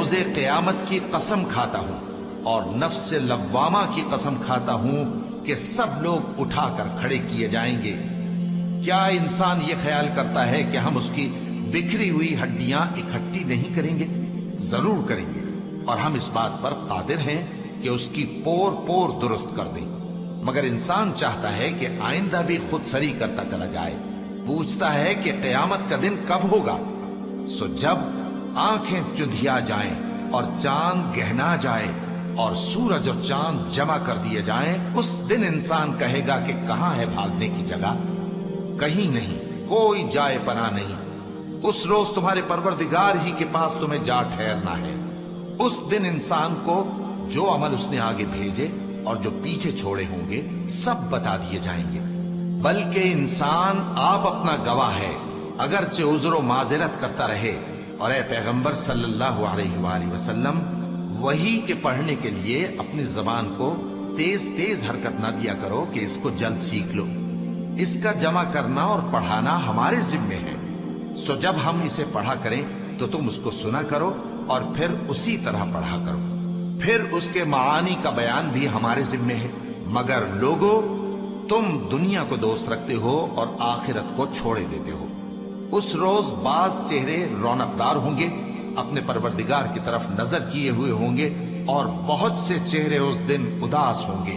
روز قیامت کی قسم کھاتا ہوں اور نفس لوامہ کی قسم کھاتا ہوں کہ سب لوگ اٹھا کر کھڑے کیے جائیں گے۔ کیا انسان یہ خیال کرتا ہے کہ ہم اس کی بکھری ہوئی ہڈیاں اکٹھی نہیں کریں گے؟ ضرور کریں گے، اور ہم اس بات پر قادر ہیں کہ اس کی پور پور درست کر دیں۔ مگر انسان چاہتا ہے کہ آئندہ بھی خود سری کرتا چلا جائے، پوچھتا ہے کہ قیامت کا دن کب ہوگا۔ سو جب آنکھیں چندھیا جائیں اور چاند گہنا جائے اور سورج اور چاند جمع کر دیے جائیں، اس دن انسان کہے گا کہ کہاں ہے بھاگنے کی جگہ؟ کہیں نہیں، کوئی جائے پناہ نہیں۔ اس روز تمہارے پروردگار ہی کے پاس تمہیں جا ٹھہرنا ہے۔ اس دن انسان کو جو عمل اس نے آگے بھیجے اور جو پیچھے چھوڑے ہوں گے سب بتا دیے جائیں گے۔ بلکہ انسان آپ اپنا گواہ ہے، اگرچہ عذر و معذرت کرتا رہے۔ اور اے پیغمبر صلی اللہ علیہ وآلہ وسلم، وحی کے پڑھنے کے لیے اپنی زبان کو تیز تیز حرکت نہ دیا کرو کہ اس کو جلد سیکھ لو۔ اس کا جمع کرنا اور پڑھانا ہمارے ذمے ہے۔ سو جب ہم اسے پڑھا کریں تو تم اس کو سنا کرو اور پھر اسی طرح پڑھا کرو۔ پھر اس کے معانی کا بیان بھی ہمارے ذمے ہے۔ مگر لوگو، تم دنیا کو دوست رکھتے ہو اور آخرت کو چھوڑے دیتے ہو۔ اس روز بعض چہرے رونق دار ہوں گے، اپنے پروردگار کی طرف نظر کیے ہوئے ہوں گے، اور بہت سے چہرے اس دن اداس ہوں گے،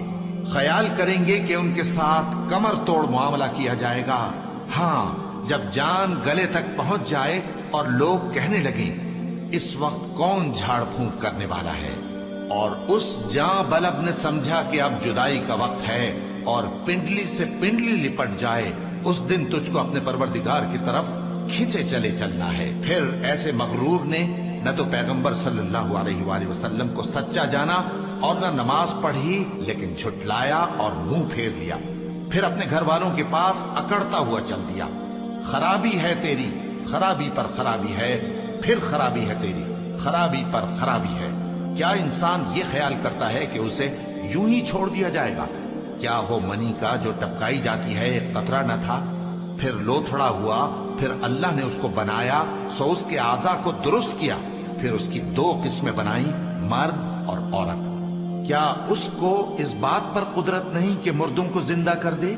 خیال کریں گے کہ ان کے ساتھ کمر توڑ معاملہ کیا جائے گا۔ ہاں، جب جان گلے تک پہنچ جائے اور لوگ کہنے لگیں اس وقت کون جھاڑ پھونک کرنے والا ہے، اور اس جاں بلب نے سمجھا کہ اب جدائی کا وقت ہے اور پنڈلی سے پنڈلی لپٹ جائے، اس دن تجھ کو اپنے پروردگار کی طرف کھینچے چلے چلنا ہے۔ پھر ایسے مغرور نے نہ تو پیغمبر صلی اللہ علیہ وآلہ وسلم کو سچا جانا اور نہ نماز پڑھی، لیکن جھٹلایا اور منہ پھیر لیا، پھر اپنے گھر والوں کے پاس اکڑتا ہوا چل دیا۔ خرابی ہے تیری، خرابی پر خرابی ہے، پھر خرابی ہے تیری، خرابی پر خرابی ہے۔ کیا انسان یہ خیال کرتا ہے کہ اسے یوں ہی چھوڑ دیا جائے گا؟ کیا وہ منی کا جو ٹپکائی جاتی ہے ایک قطرہ نہ تھا، پھر لوتھڑا ہوا، پھر اللہ نے اس کو بنایا، سو اس کے اعضاء کو درست کیا، پھر اس کی دو قسمیں بنائیں، مرد اور عورت۔ کیا اس کو اس بات پر قدرت نہیں کہ مردوں کو زندہ کر دے؟